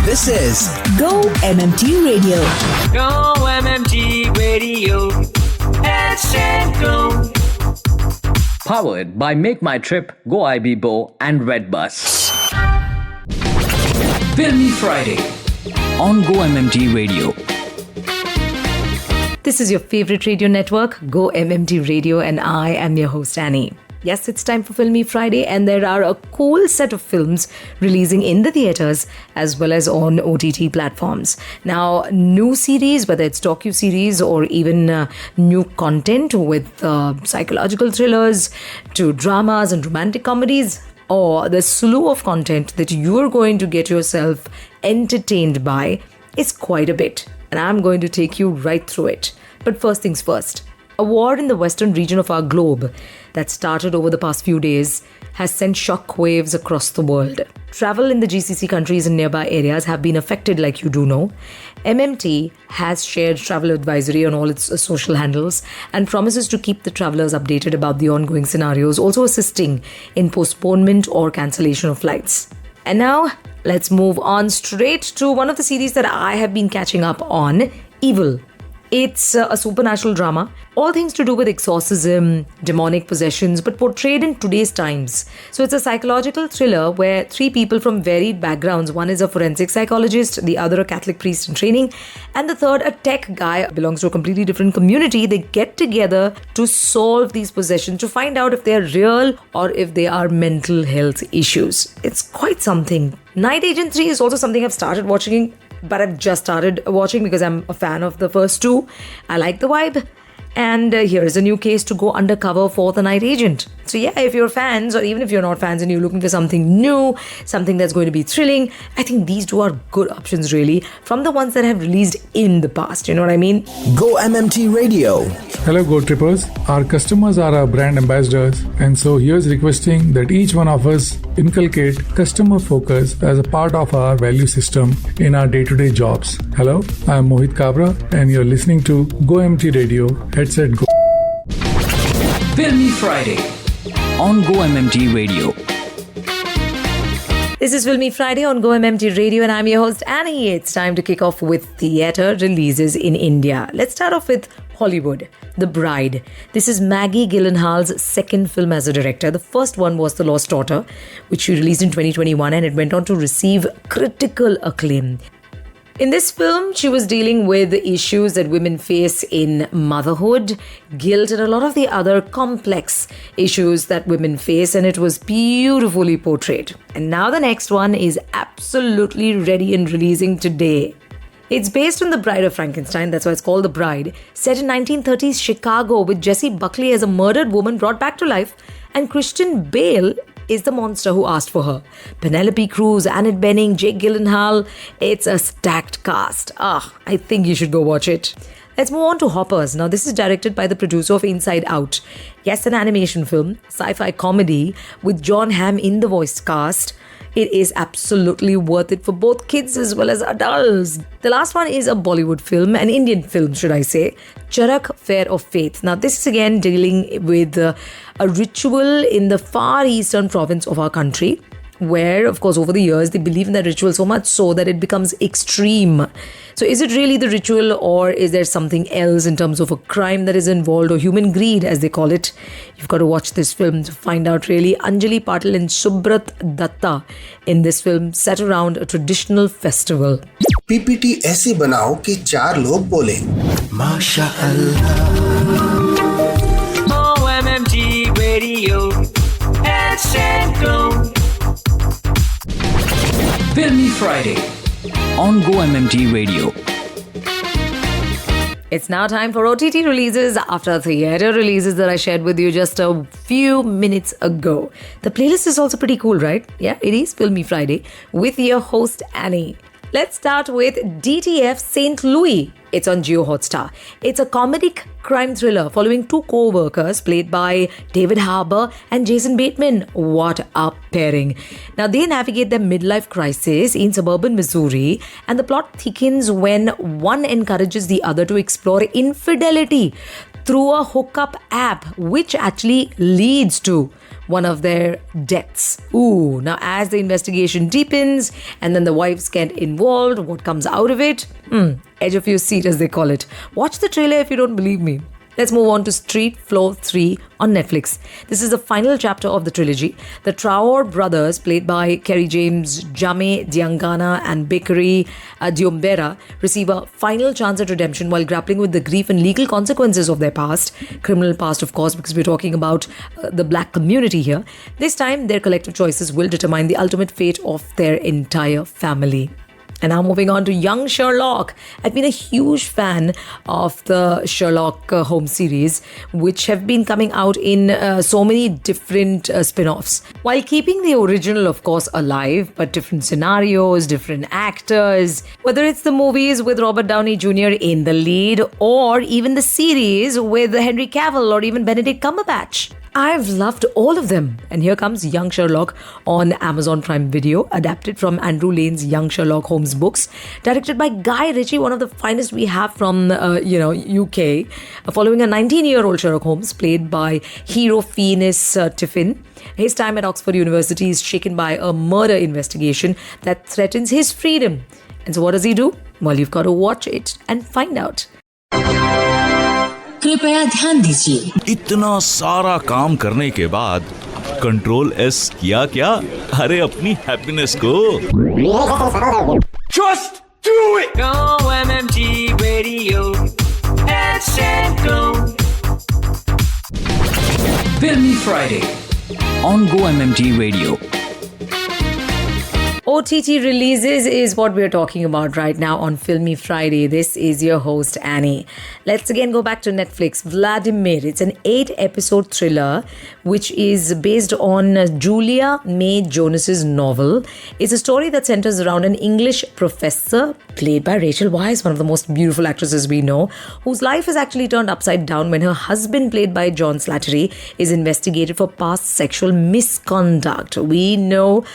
This is Go-MMT Radio. Go-MMT Radio. Let's go. Powered by Make My Trip, Go IB and Redbus. Filmy Friday on Go-MMT Radio. This is your favorite radio network, Go-MMT Radio, and I am your host, Annie. Yes, it's time for Filmy Friday, and there are a cool set of films releasing in the theatres as well as on OTT platforms. Now, new series, whether it's docu-series or even new content with psychological thrillers to dramas and romantic comedies, or the slew of content that you're going to get yourself entertained by is quite a bit. And I'm going to take you right through it. But first things first. A war in the western region of our globe that started over the past few days has sent shockwaves across the world. Travel in the GCC countries and nearby areas have been affected, like you do know. MMT has shared travel advisory on all its social handles and promises to keep the travelers updated about the ongoing scenarios, also assisting in postponement or cancellation of flights. And now, let's move on straight to one of the series that I have been catching up on, Evil. It's a supernatural drama, all things to do with exorcism, demonic possessions, but portrayed in today's times. So it's a psychological thriller where three people from varied backgrounds, one is a forensic psychologist, the other a Catholic priest in training, and the third a tech guy, belongs to a completely different community. They get together to solve these possessions, to find out if they're real or if they are mental health issues. It's quite something. Night Agent 3 is also something I've started watching, but I've just started watching because I'm a fan of the first two. I like the vibe. And here is a new case to go undercover for the Night Agent. So yeah, if you're fans, or even if you're not fans and you're looking for something new, something that's going to be thrilling, I think these two are good options really, from the ones that have released in the past. You know what I mean? Go-MMT Radio. Hello Go Trippers, our customers are our brand ambassadors, and so here's requesting that each one of us inculcate customer focus as a part of our value system in our day-to-day jobs. Hello, I'm Mohit Kabra and you're listening to Go-MMT Radio. Headset Go. Filmy Friday on Go-MMT Radio. This is Filmy Friday on Go-MMT Radio, and I'm your host, Annie. It's time to kick off with theatre releases in India. Let's start off with Hollywood, The Bride. This is Maggie Gyllenhaal's second film as a director. The first one was The Lost Daughter, which she released in 2021, and it went on to receive critical acclaim. In this film, she was dealing with the issues that women face in motherhood, guilt, and a lot of the other complex issues that women face, and it was beautifully portrayed. And now the next one is absolutely ready and releasing today. It's based on The Bride of Frankenstein, that's why it's called The Bride, set in 1930s Chicago with Jessie Buckley as a murdered woman brought back to life, and Christian Bale is the monster who asked for her. Penelope Cruz, Annette Bening, Jake Gyllenhaal. It's a stacked cast. I think you should go watch it. Let's move on to Hoppers. Now, this is directed by the producer of Inside Out. Yes, an animation film, sci-fi comedy with John Hamm in the voice cast. It is absolutely worth it for both kids as well as adults. The last one is a Bollywood film, an Indian film, should I say, Charak Fair of Faith. Now, this is again dealing with a ritual in the far eastern province of our country, where, of course, over the years, they believe in that ritual so much so that it becomes extreme. So is it really the ritual, or is there something else in terms of a crime that is involved, or human greed, as they call it? You've got to watch this film to find out, really. Anjali Patil and Subrat Datta in this film, set around a traditional festival. PPT ऐसे बनाओ कि चार लोग बोले माशाअल्लाह. Go-MMT Radio. Let's go. Filmy Friday on Go-MMT Radio. It's now time for OTT releases after theatre releases that I shared with you just a few minutes ago. The playlist is also pretty cool, right? Yeah, it is Filmy Friday with your host Annie. Let's start with DTF St. Louis. It's on Geo Hotstar. It's a comedic crime thriller following two co-workers played by David Harbour and Jason Bateman. What a pairing. Now, they navigate their midlife crisis in suburban Missouri, and the plot thickens when one encourages the other to explore infidelity through a hookup app, which actually leads to one of their deaths. Ooh, now as the investigation deepens and then the wives get involved, what comes out of it? Edge of your seat, as they call it. Watch the trailer if you don't believe me. Let's move on to Street Floor 3 on Netflix. This is the final chapter of the trilogy. The Traore brothers, played by Kerry James, Jame Diangana and Bekari Diombera, receive a final chance at redemption while grappling with the grief and legal consequences of their past. Criminal past, of course, because we're talking about the black community here. This time, their collective choices will determine the ultimate fate of their entire family. And now moving on to Young Sherlock. I've been a huge fan of the Sherlock Holmes series, which have been coming out in so many different spin-offs. While keeping the original, of course, alive, but different scenarios, different actors. Whether it's the movies with Robert Downey Jr. in the lead, or even the series with Henry Cavill or even Benedict Cumberbatch. I've loved all of them. And here comes Young Sherlock on Amazon Prime Video, adapted from Andrew Lane's Young Sherlock Holmes books, directed by Guy Ritchie, one of the finest we have from, UK, following a 19-year-old Sherlock Holmes played by hero Phineas Tiffin. His time at Oxford University is shaken by a murder investigation that threatens his freedom. And so what does he do? Well, you've got to watch it and find out. कृपया ध्यान दीजिए। इतना सारा काम करने के बाद control S किया क्या? अरे अपनी हैप्पीनेस को Just do it! Go-MMT Radio. Go. Filmy Friday on Go-MMT Radio. OTT releases is what we're talking about right now on Filmy Friday. This is your host, Annie. Let's again go back to Netflix. Vladimir. It's an 8-episode thriller which is based on Julia May Jonas's novel. It's a story that centers around an English professor played by Rachel Weisz, one of the most beautiful actresses we know, whose life is actually turned upside down when her husband, played by John Slattery, is investigated for past sexual misconduct. We know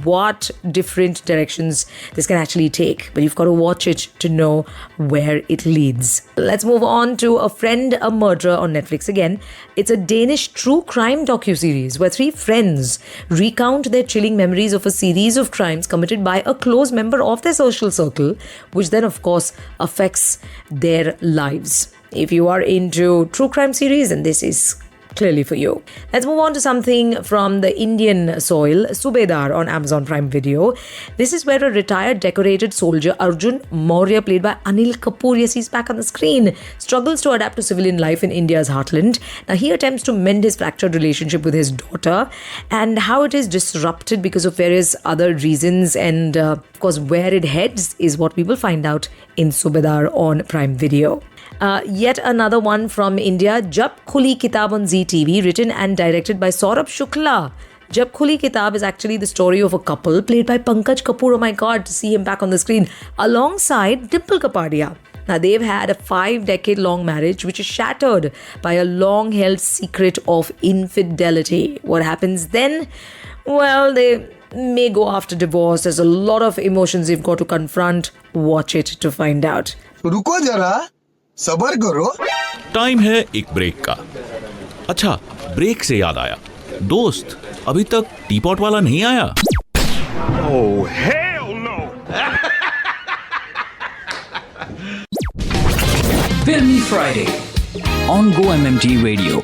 what different directions this can actually take, but you've got to watch it to know where it leads. Let's move on to A Friend, a Murderer on Netflix again. It's a Danish true crime docuseries where 3 friends recount their chilling memories of a series of crimes committed by a close member of their social circle, which then of course affects their lives. If you are into true crime series, then this is clearly for you. Let's move on to something from the Indian soil, Subedar on Amazon Prime Video. This is where a retired decorated soldier, Arjun Maurya, played by Anil Kapoor, yes, he's back on the screen, struggles to adapt to civilian life in India's heartland. Now, he attempts to mend his fractured relationship with his daughter and how it is disrupted because of various other reasons, and of course, where it heads is what we will find out in Subedar on Prime Video. Yet another one from India, Jab Khuli Kitab on ZTV, written and directed by Saurabh Shukla. Jab Khuli Kitab is actually the story of a couple played by Pankaj Kapoor. Oh my God, to see him back on the screen alongside Dimple Kapadia. Now, they've had a 5-decade-long marriage which is shattered by a long-held secret of infidelity. What happens then? Well, they may go after divorce. There's a lot of emotions you've got to confront. Watch it to find out. रुको जरा, सबर करो। Time है एक break का। अच्छा, break से याद आया, दोस्त अभी तक टीपॉट वाला नहीं आया। Oh, hell no! Filmy Friday on Go-MMT Radio.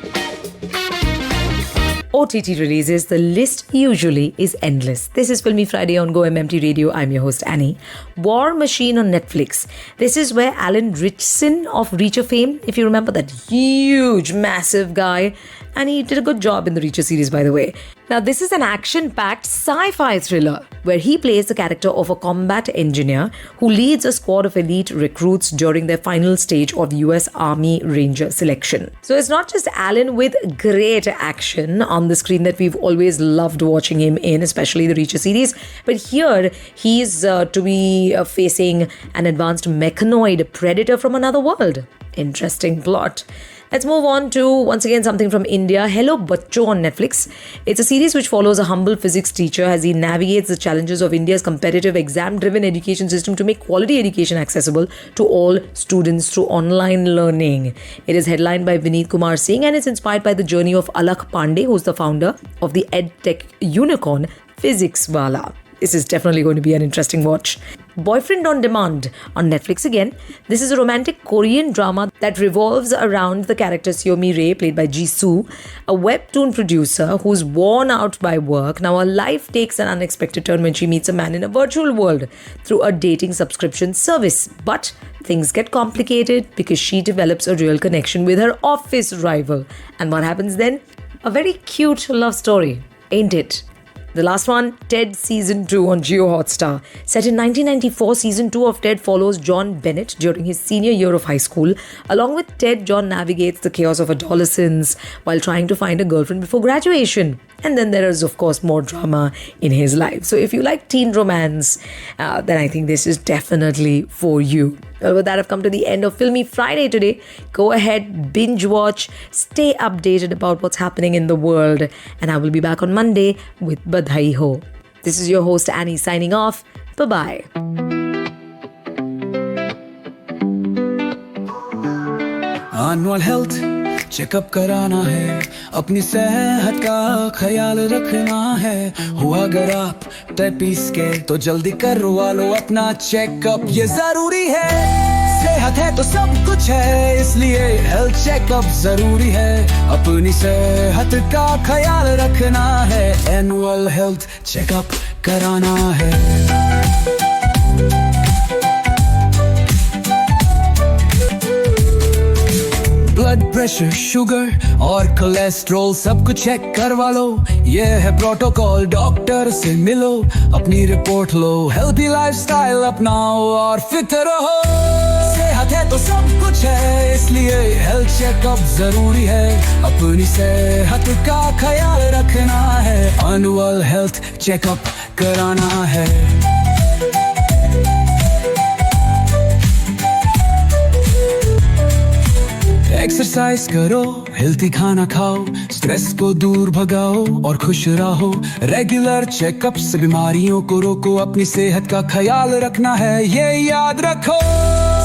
OTT releases, the list usually is endless. This is Filmy Friday on Go-MMT Radio. I'm your host, Annie. War Machine on Netflix. This is where Alan Ritchson of Reacher fame, if you remember that huge, massive guy, and he did a good job in the Reacher series, by the way. Now, this is an action-packed sci-fi thriller where he plays the character of a combat engineer who leads a squad of elite recruits during their final stage of US Army Ranger selection. So it's not just Alan with great action on the screen that we've always loved watching him in, especially the Reacher series, but here he's to be facing an advanced mechanoid predator from another world. Interesting plot. Let's move on to, once again, something from India. Hello Bachcho on Netflix. It's a series which follows a humble physics teacher as he navigates the challenges of India's competitive exam-driven education system to make quality education accessible to all students through online learning. It is headlined by Vineet Kumar Singh and is inspired by the journey of Alakh Pandey, who's the founder of the EdTech unicorn Physics Wala. This is definitely going to be an interesting watch. Boyfriend on Demand on Netflix again. This is a romantic Korean drama that revolves around the character Seomi Rae, played by Jisoo, a webtoon producer who's worn out by work. Now her life takes an unexpected turn when she meets a man in a virtual world through a dating subscription service. But things get complicated because she develops a real connection with her office rival. And what happens then? A very cute love story, ain't it? The last one, Ted Season 2 on Geo Hotstar. Set in 1994, Season 2 of Ted follows John Bennett during his senior year of high school. Along with Ted, John navigates the chaos of adolescence while trying to find a girlfriend before graduation. And then there is, of course, more drama in his life. So if you like teen romance, then I think this is definitely for you. Well, with that, I've come to the end of Filmy Friday today. Go ahead, binge watch, stay updated about what's happening in the world. And I will be back on Monday with Badhai Ho. This is your host, Annie, signing off. Bye-bye. Annual health checkup कराना है, अपनी सेहत का ख्याल रखना है. हुआ अगर आप 33 के तो जल्दी करवा लो अपना चेकअप, ये जरूरी है. सेहत है तो सब कुछ है, इसलिए हेल्थ चेकअप जरूरी है. अपनी सेहत का ख्याल रखना है, एनुअल हेल्थ चेकअप कराना है. ब्लड प्रेशर, शुगर और कोलेस्ट्रॉल सब कुछ चेक करवा लो. ये है प्रोटोकॉल, डॉक्टर से मिलो, अपनी रिपोर्ट लो. हेल्दी लाइफस्टाइल अपनाओ और फिट रहो. सेहत है तो सब कुछ है, इसलिए हेल्थ चेकअप जरूरी है. अपनी सेहत का ख्याल रखना है, एनुअल हेल्थ चेकअप कराना है. एक्सरसाइज करो, हेल्थी खाना खाओ, स्ट्रेस को दूर भगाओ और खुश रहो. रेगुलर चेकअप से बीमारियों को रोको, अपनी सेहत का ख्याल रखना है, ये याद रखो.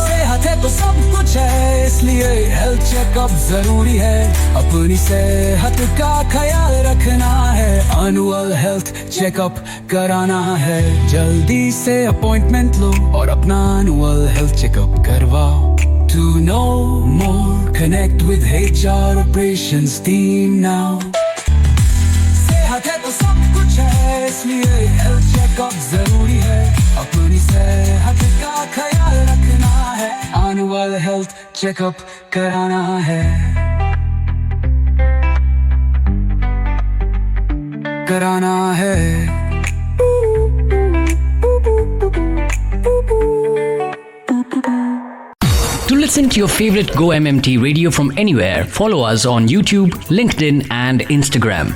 सेहत है तो सब कुछ है, इसलिए हेल्थ चेकअप जरूरी है. अपनी सेहत का ख्याल रखना है, एनुअल हेल्थ चेकअप कराना है. जल्दी से अपॉइंटमेंट लो और अपना एनुअल हेल्थ चेकअप करवाओ. To know more, connect with HR operations team now. सेहत है तो सब कुछ है, इसलिए हेल्थ चेकअप जरूरी है. अपनी सेहत का ख्याल रखना है, एनुअल हेल्थ चेकअप कराना है. कराना है. To listen to your favorite GO-MMT radio from anywhere, follow us on YouTube, LinkedIn and Instagram.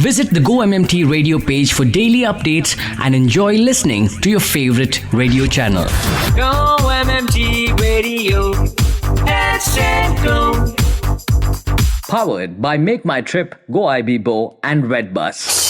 Visit the GO-MMT radio page for daily updates and enjoy listening to your favorite radio channel. GO-MMT Radio. Hashtag Go. Powered by Make My Trip, Go IB Bo and Redbus.